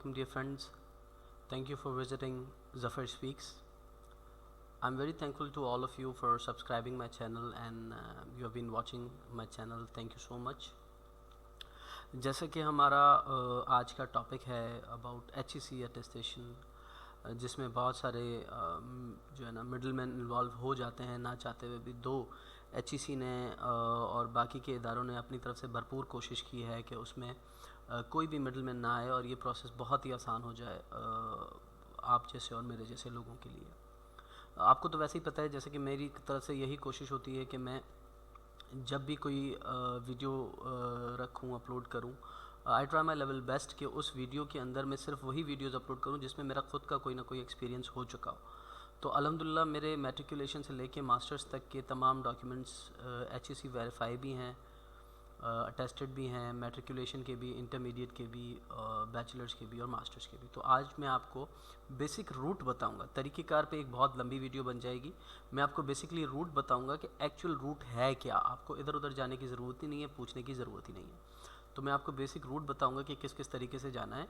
alaikum dear friends. Thank you for visiting Zafar Speaks. I'm very thankful to all of you for subscribing my channel and you have been watching my channel. Thank you so much. जैसे कि हमारा आज का topic है about HEC attestation, जिसमें बहुत सारे जो है ना मिडल मैन इन्वॉल्व हो जाते हैं ना चाहते हुए भी। दो HEC ने और बाकी के इदारों ने अपनी तरफ से भरपूर कोशिश की है कि उसमें कोई भी मिडल मैन ना आए और ये प्रोसेस बहुत ही आसान हो जाए आप जैसे और मेरे जैसे लोगों के लिए। आपको तो वैसे ही पता है, जैसे कि मेरी तरफ से यही कोशिश होती है कि मैं जब भी कोई वीडियो रखूं, अपलोड करूं, I try my level best कि उस वीडियो के अंदर मैं सिर्फ वही वीडियोज़ अपलोड करूं जिसमें मेरा खुद का कोई ना कोई एक्सपीरियंस हो चुका हो। तो अल्हम्दुलिल्लाह मेरे मैट्रिकुलेशन से लेके मास्टर्स तक के तमाम डॉक्यूमेंट्स HEC वेरीफाई भी हैं, अटेस्टेड भी हैं, मैट्रिकुलेशन के भी, इंटरमीडिएट के भी, बैचलर्स के भी और मास्टर्स के भी। तो आज मैं आपको बेसिक रूट बताऊंगा। तरीक़ेकार पे एक बहुत लंबी वीडियो बन जाएगी। मैं आपको बेसिकली रूट बताऊंगा कि एक्चुअल रूट है क्या। आपको इधर उधर जाने की ज़रूरत ही नहीं है, पूछने की ज़रूरत ही नहीं है। तो मैं आपको बेसिक रूट बताऊंगा कि किस किस तरीके से जाना है।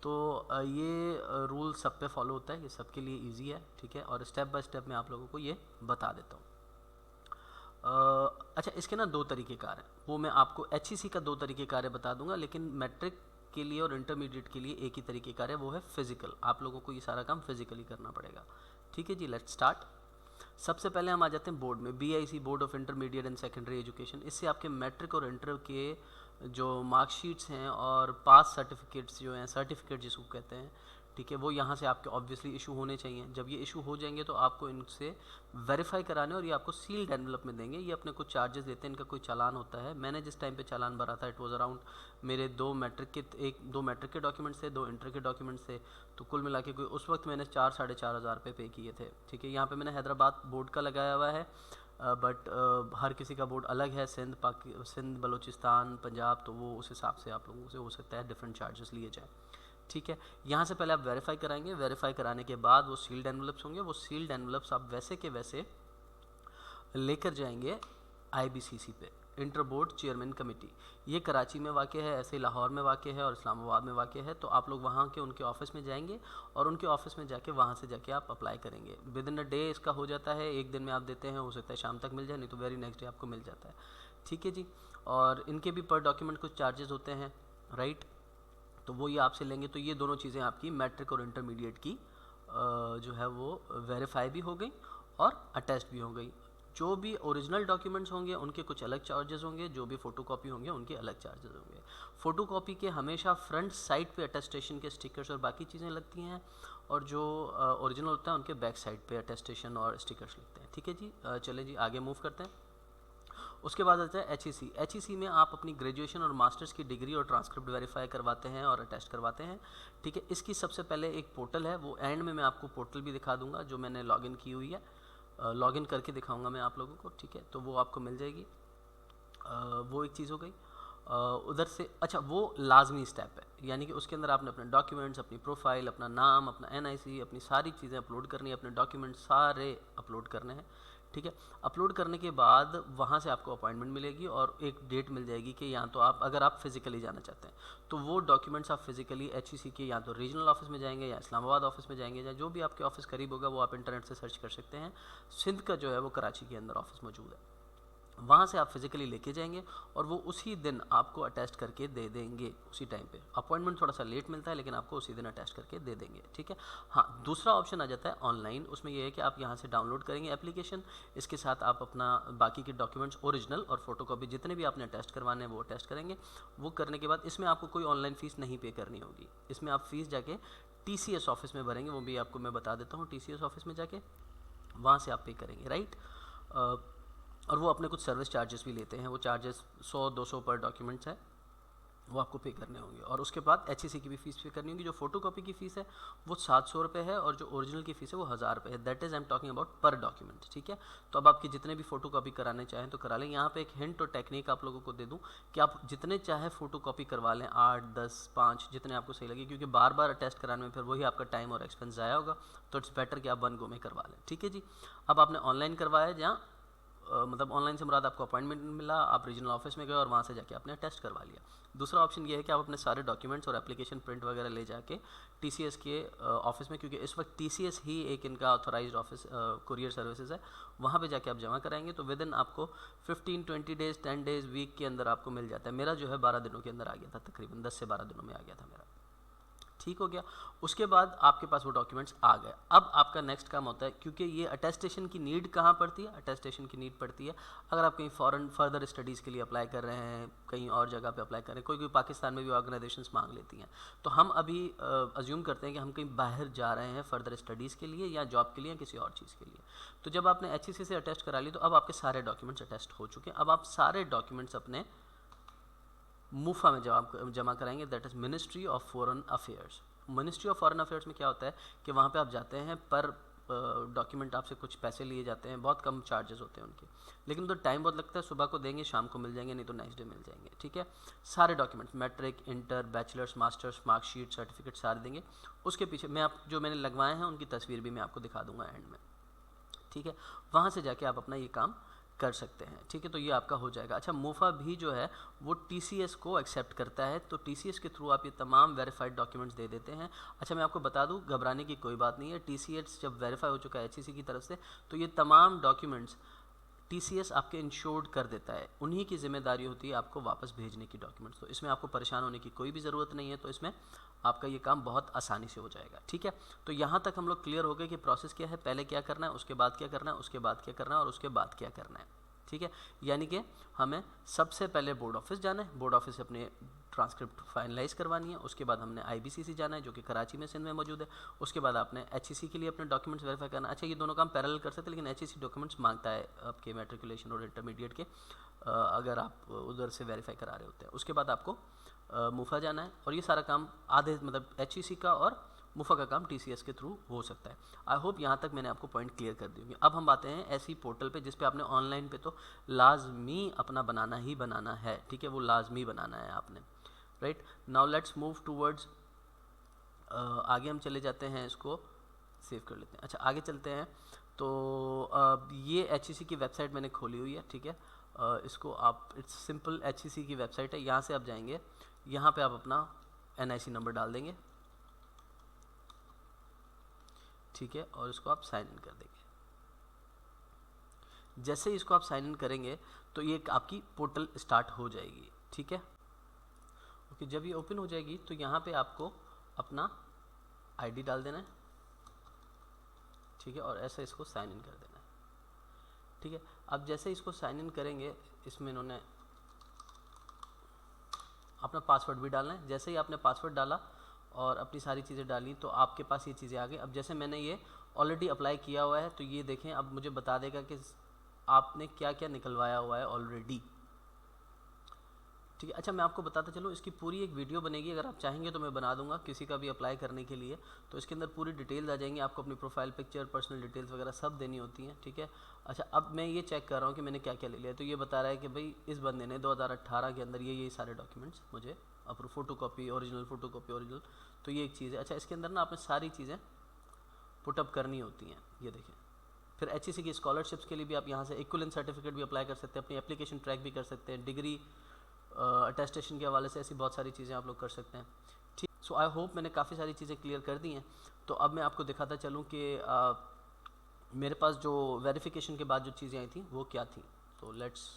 तो ये रूल सब पे फॉलो होता है, ये सबके लिए ईजी है, ठीक है। और स्टेप बाय स्टेप मैं आप लोगों को ये बता देता हूँ। अच्छा, इसके ना दो तरीक़ेकार हैं, वो मैं आपको HEC का दो तरीक़ेकार बता दूंगा, लेकिन मैट्रिक के लिए और इंटरमीडिएट के लिए एक ही तरीक़ेकार है, वो है फ़िज़िकल। आप लोगों को ये सारा काम फिज़िकली करना पड़ेगा, ठीक है जी। Let's start. सबसे पहले हम आ जाते हैं बोर्ड में, BIC board of intermediate and secondary education. इससे आपके मैट्रिक और इंटर के जो मार्कशीट्स हैं और पास सर्टिफिकेट्स जो हैं, सर्टिफिकेट जिसको कहते हैं, ठीक है, वो यहाँ से आपके ऑब्वियसली इशू होने चाहिए। जब ये इशू हो जाएंगे तो आपको इनसे वेरीफाई कराने और ये आपको सील्ड एनवलप में देंगे। ये अपने कुछ चार्जेस लेते हैं, इनका कोई चालान होता है। मैंने जिस टाइम पे चालान भरा था, इट वाज अराउंड, मेरे दो मैट्रिक के डॉक्यूमेंट्स थे, 2 इंटर के डॉक्यूमेंट्स थे, तो कुल मिला के कोई उस वक्त मैंने 4-4.5 हज़ार रुपये पे किए थे, ठीक है। यहाँ पर मैंने हैदराबाद बोर्ड का लगाया हुआ है, बट हर किसी का बोर्ड अलग है, सिंध, बलूचिस्तान, पंजाब, तो वो उस हिसाब से आप लोगों से हो सकता है डिफरेंट चार्जेस लिए जाएँ, ठीक है। यहाँ से पहले आप वेरीफाई कराएंगे। वेरीफाई कराने के बाद वो सील्ड एनवलप्स होंगे। वो सील्ड एनवलप्स आप वैसे के वैसे लेकर जाएंगे IBCC पे, इंटर बोर्ड चेयरमैन कमेटी। ये कराची में वाक़ है, ऐसे लाहौर में वाक़ है और इस्लामाबाद में वाक़ है। तो आप लोग वहाँ के उनके ऑफिस में जाएंगे और उनके ऑफिस में जाके वहाँ से जाके आप अप्लाई करेंगे। विद इन अ डे इसका हो जाता है, एक दिन में आप देते हैं, हो सकता है शाम तक मिल जाए, नहीं तो वेरी नेक्स्ट डे आपको मिल जाता है, ठीक है जी। और इनके भी पर डॉक्यूमेंट कुछ चार्जेस होते हैं, राइट। तो वो ये आपसे लेंगे। तो ये दोनों चीज़ें आपकी मैट्रिक और इंटरमीडिएट की जो है वो वेरीफाई भी हो गई और अटेस्ट भी हो गई। जो भी ओरिजिनल डॉक्यूमेंट्स होंगे उनके कुछ अलग चार्जेस होंगे, जो भी फ़ोटोकॉपी होंगे उनके अलग चार्जेस होंगे। फ़ोटोकॉपी के हमेशा फ्रंट साइड पे अटेस्टेशन के स्टिकर्स और बाकी चीज़ें लगती हैं, और जो ओरिजिनल होता है उनके बैक साइड पे अटेस्टेशन और स्टिकर्स लगते हैं, ठीक है जी। चले जी आगे मूव करते हैं। उसके बाद आता है HEC में आप अपनी ग्रेजुएशन और मास्टर्स की डिग्री और ट्रांसक्रिप्ट वेरीफाई करवाते हैं और अटेस्ट करवाते हैं, ठीक है। इसकी सबसे पहले एक पोर्टल है, वो एंड में मैं आपको पोर्टल भी दिखा दूंगा जो मैंने लॉगिन की हुई है, लॉगिन करके दिखाऊंगा मैं आप लोगों को, ठीक है। तो वो आपको मिल जाएगी, वो एक चीज़ हो गई। उधर से अच्छा, वो लाजमी स्टेप है, यानी कि उसके अंदर आपने अपने डॉक्यूमेंट्स, अपनी प्रोफाइल, अपना नाम, अपना NIC, अपनी सारी चीज़ें अपलोड करनी है, अपने डॉक्यूमेंट्स सारे अपलोड करने हैं, ठीक है। अपलोड करने के बाद वहाँ से आपको अपॉइंटमेंट मिलेगी और एक डेट मिल जाएगी कि या तो आप, अगर आप फिज़िकली जाना चाहते हैं तो वो डॉक्यूमेंट्स आप फिज़िकली HEC के या तो रीजनल ऑफिस में जाएंगे या इस्लामाबाद ऑफिस में जाएंगे, या जो भी आपके ऑफिस करीब होगा वो आप इंटरनेट से सर्च कर सकते हैं। सिंध का जो है वो कराची के अंदर ऑफिस मौजूद है, वहाँ से आप फिज़िकली लेके जाएंगे और वो उसी दिन आपको अटेस्ट करके दे देंगे, उसी टाइम पे। अपॉइंटमेंट थोड़ा सा लेट मिलता है, लेकिन आपको उसी दिन अटेस्ट करके दे देंगे, ठीक है। हाँ, दूसरा ऑप्शन आ जाता है ऑनलाइन। उसमें ये है कि आप यहाँ से डाउनलोड करेंगे एप्लीकेशन, इसके साथ आप अपना बाकी के डॉक्यूमेंट्स ओरिजिनल और फोटोकॉपी जितने भी आपने अटेस्ट करवाने हैं वो अटेस्ट करेंगे। वो करने के बाद इसमें आपको कोई ऑनलाइन फ़ीस नहीं पे करनी होगी। इसमें आप फ़ीस जाके TCS ऑफिस में भरेंगे, वो भी आपको मैं बता देता हूँ। TCS ऑफिस में जाके वहाँ से आप पे करेंगे, राइट। और वो अपने कुछ सर्विस चार्जेस भी लेते हैं, वो चार्जेस 100-200 पर डॉक्यूमेंट्स है, वो आपको पे करने होंगे। और उसके बाद HEC की भी फ़ीस पे करनी होगी। जो फ़ोटोकॉपी की फ़ीस है वो 700 रुपये है, और जो ओरिजिनल की फ़ीस है वो 1000 रुपये है। That is I am talking about पर डॉक्यूमेंट, ठीक है। तो अब आपकी जितने भी फ़ोटोकॉपी कराने चाहें तो करा लें। यहाँ पे एक हिंट और टेक्निक आप लोगों को दे दूँ कि आप जितने चाहे फ़ोटोकॉपी करवा लें, 8, 10, 5, जितने आपको सही लगे, क्योंकि बार बार अटेस्ट कराने में फिर वही आपका टाइम और एक्सपेंस ज़ाया होगा। तो इट्स बेटर कि आप 1 गो में करवा लें, ठीक है जी। अब आपने ऑनलाइन करवाया, जहाँ मतलब ऑनलाइन से मुराद आपको अपॉइंटमेंट मिला, आप रीजनल ऑफिस में गए और वहाँ से जाके आपने टेस्ट करवा लिया। दूसरा ऑप्शन ये है कि आप अपने सारे डॉक्यूमेंट्स और एप्लीकेशन प्रिंट वगैरह ले जाके टीसीएस के ऑफिस में, क्योंकि इस वक्त टीसीएस ही एक इनका ऑथोराइज्ड ऑफिस कुरियर सर्विसेज है, वहाँ पे जाके आप जमा कराएंगे तो विद इन आपको 15-20 डेज़ 10 डेज़ वीक के अंदर आपको मिल जाता है। मेरा जो है 12 दिनों के अंदर आ गया था, तकरीबन 10 से 12 दिनों में आ गया था मेरा। ठीक हो गया। उसके बाद आपके पास वो डॉक्यूमेंट्स आ गए। अब आपका नेक्स्ट काम होता है, क्योंकि ये अटेस्टेशन की नीड कहाँ पड़ती है, अटेस्टेशन की नीड पड़ती है अगर आप कहीं फॉरेन फर्दर स्टडीज़ के लिए अप्लाई कर रहे हैं, कहीं और जगह पे अप्लाई कर रहे हैं, कोई पाकिस्तान में भी ऑर्गेनाइजेशंस मांग लेती हैं। तो हम अभी अज्यूम करते हैं कि हम कहीं बाहर जा रहे हैं फर्दर स्टडीज़ के लिए या जॉब के लिए या किसी और चीज़ के लिए। तो जब आपने HEC से अटेस्ट करा ली तो अब आपके सारे डॉक्यूमेंट्स अटेस्ट हो चुके हैं। अब आप सारे डॉक्यूमेंट्स अपने मूफा में जमा कराएंगे, that is ministry of foreign affairs. Ministry of foreign affairs में क्या होता है कि वहाँ पे आप जाते हैं, पर डॉक्यूमेंट आपसे कुछ पैसे लिए जाते हैं, बहुत कम चार्जेस होते हैं उनके, लेकिन तो टाइम बहुत लगता है। सुबह को देंगे, शाम को मिल जाएंगे, नहीं तो नेक्स्ट डे मिल जाएंगे। ठीक है, सारे documents matric, inter, bachelors, masters, marksheet, certificate सारे देंगे। उसके पीछे मैं आप जो मैंने लगवाए हैं उनकी तस्वीर भी मैं आपको दिखा दूंगा एंड में। ठीक है, वहाँ से जाके आप अपना ये काम कर सकते हैं। ठीक है, तो ये आपका हो जाएगा। अच्छा, मूफा भी जो है वो टीसीएस को एक्सेप्ट करता है, तो टीसीएस के थ्रू आप ये तमाम वेरीफाइड डॉक्यूमेंट्स दे देते हैं। अच्छा, मैं आपको बता दूं, घबराने की कोई बात नहीं है। टीसीएस जब वेरीफाई हो चुका है HEC की तरफ से, तो ये तमाम डॉक्यूमेंट्स टीसीएस आपके इंश्योर्ड कर देता है, उन्हीं की जिम्मेदारी होती है आपको वापस भेजने की डॉक्यूमेंट्स। तो इसमें आपको परेशान होने की कोई भी ज़रूरत नहीं है, तो इसमें आपका ये काम बहुत आसानी से हो जाएगा। ठीक है, तो यहाँ तक हम लोग क्लियर हो गए कि प्रोसेस क्या है, पहले क्या करना है, उसके बाद क्या करना है, उसके बाद क्या करना है और उसके बाद क्या करना है। ठीक है, यानी कि हमें सबसे पहले बोर्ड ऑफिस जाना है, बोर्ड ऑफिस से अपने ट्रांसक्रिप्ट फाइनलाइज करवानी है। उसके बाद हमने IBCC जाना है जो कि कराची में, सिंध में मौजूद है। उसके बाद आपने HEC के लिए अपने डॉक्यूमेंट्स वेरीफाई करना है। अच्छा, ये दोनों काम पैरेलल कर सकते हैं, लेकिन HEC डॉक्यूमेंट्स मांगता है आपके मैट्रिकुलेशन और इंटरमीडिएट के, अगर आप उधर से वेरीफाई करा रहे होते हैं। उसके बाद आपको मूफा जाना है, और ये सारा काम आधे मतलब HEC का और मुफा का काम TCS के थ्रू हो सकता है। आई होप यहाँ तक मैंने आपको पॉइंट क्लियर कर दी होंगी। अब हम आते हैं ऐसी पोर्टल पे जिस पे आपने ऑनलाइन पे तो लाजमी अपना बनाना ही बनाना है। ठीक है, वो लाजमी बनाना है आपने। Right, now let's move towards, आगे हम चले जाते हैं, इसको सेव कर लेते हैं। अच्छा, आगे चलते हैं। तो ये HEC की वेबसाइट मैंने खोली हुई है। ठीक है, इसको आप, इट्स सिंपल HEC की वेबसाइट है। यहाँ से आप जाएंगे, यहाँ पे आप अपना NIC नंबर डाल देंगे। ठीक है, और इसको आप साइन इन कर देंगे। जैसे ही इसको आप साइन इन करेंगे तो ये आपकी पोर्टल स्टार्ट हो जाएगी। ठीक है, ओके, जब ये ओपन हो जाएगी तो यहाँ पे आपको अपना ID डाल देना है। ठीक है, और ऐसे इसको साइन इन कर देना है। ठीक है, अब जैसे इसको साइन इन करेंगे, इसमें इन्होंने अपना पासवर्ड भी डालना है। जैसे ही आपने पासवर्ड डाला और अपनी सारी चीज़ें डाली तो आपके पास ये चीज़ें आ गई। अब जैसे मैंने ये ऑलरेडी अप्लाई किया हुआ है, तो ये देखें, अब मुझे बता देगा कि आपने क्या क्या निकलवाया हुआ है ऑलरेडी। ठीक है, अच्छा, मैं आपको बताता चलूँ, इसकी पूरी एक वीडियो बनेगी, अगर आप चाहेंगे तो मैं बना दूंगा किसी का भी अप्लाई करने के लिए। तो इसके अंदर पूरी डिटेल्स आ जाएंगी, आपको अपनी प्रोफाइल पिक्चर, पर्सनल डिटेल्स वगैरह सब देनी होती हैं। ठीक है, अच्छा, अब मैं ये चेक कर रहा हूँ कि मैंने क्या क्या ले लिया। तो ये बता रहा है कि भाई इस बंदे ने 2018 के अंदर ये सारे डॉक्यूमेंट्स मुझे approve, photo copy original, photo copy original, तो ये एक चीज़ है। अच्छा, इसके अंदर ना आपने सारी चीज़ें पुटअप करनी होती हैं, ये देखें। फिर HEC की स्कॉलरशिप्स के लिए भी आप यहाँ से इक्विवेलेंट सर्टिफिकेट भी अप्लाई कर सकते हैं, अपनी एप्लीकेशन ट्रैक भी कर सकते हैं, डिग्री अटेस्टेशन के हवाले से ऐसी बहुत सारी चीज़ें आप लोग कर सकते हैं। ठीक, सो आई होप मैंने काफ़ी सारी चीज़ें क्लियर कर दी हैं। तो अब मैं आपको दिखाता चलूँ कि मेरे पास जो वेरिफिकेशन के बाद जो चीज़ें आई थी वो क्या थी। तो लेट्स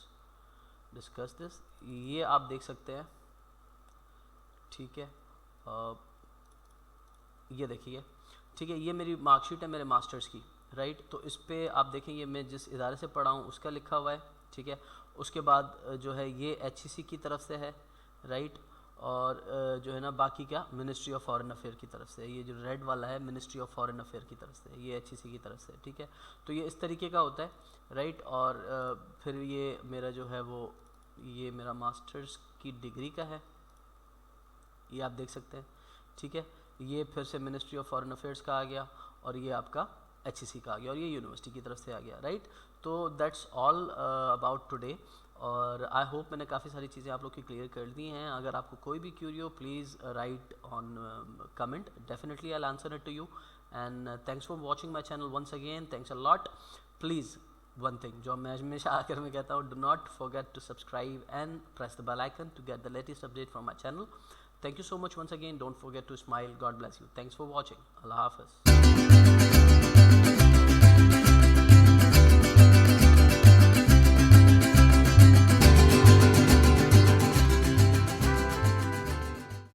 डिस्कस दिस। ये आप देख सकते हैं। ठीक है, ये देखिए। ठीक है, ये मेरी मार्कशीट है मेरे मास्टर्स की। राइट, तो इस पर आप देखें, ये मैं जिस इदारे से पढ़ा हूँ उसका लिखा हुआ है। ठीक है, उसके बाद जो है ये HEC की तरफ से है। राइट, और जो है ना बाकी क्या मिनिस्ट्री ऑफ फॉरेन अफेयर की तरफ से, ये जो रेड वाला है मिनिस्ट्री ऑफ फॉरेन अफेयर की तरफ से, ये HEC की तरफ से। ठीक है, तो ये इस तरीके का होता है। राइट, और फिर ये मेरा जो है वो, ये मेरा मास्टर्स की डिग्री का है, ये आप देख सकते हैं। ठीक है, ये फिर से मिनिस्ट्री ऑफ फॉरेन अफेयर्स का आ गया, और ये आपका HEC का आ गया, और ये यूनिवर्सिटी की तरफ से आ गया। राइट, तो दैट्स ऑल अबाउट टुडे। और आई होप मैंने काफ़ी सारी चीज़ें आप लोग की क्लियर कर दी हैं। अगर आपको कोई भी क्यूरी हो, please write on comment, definitely I will answer it to you. And thanks for watching my channel once again, thanks a lot. Please one thing जो मैं हमेशा आकर मैं कहता हूँ, do not forget to subscribe and press the bell icon to get the latest update from my channel. Thank you so much once again. Don't forget to smile. God bless you. Thanks for watching. Allah Hafiz.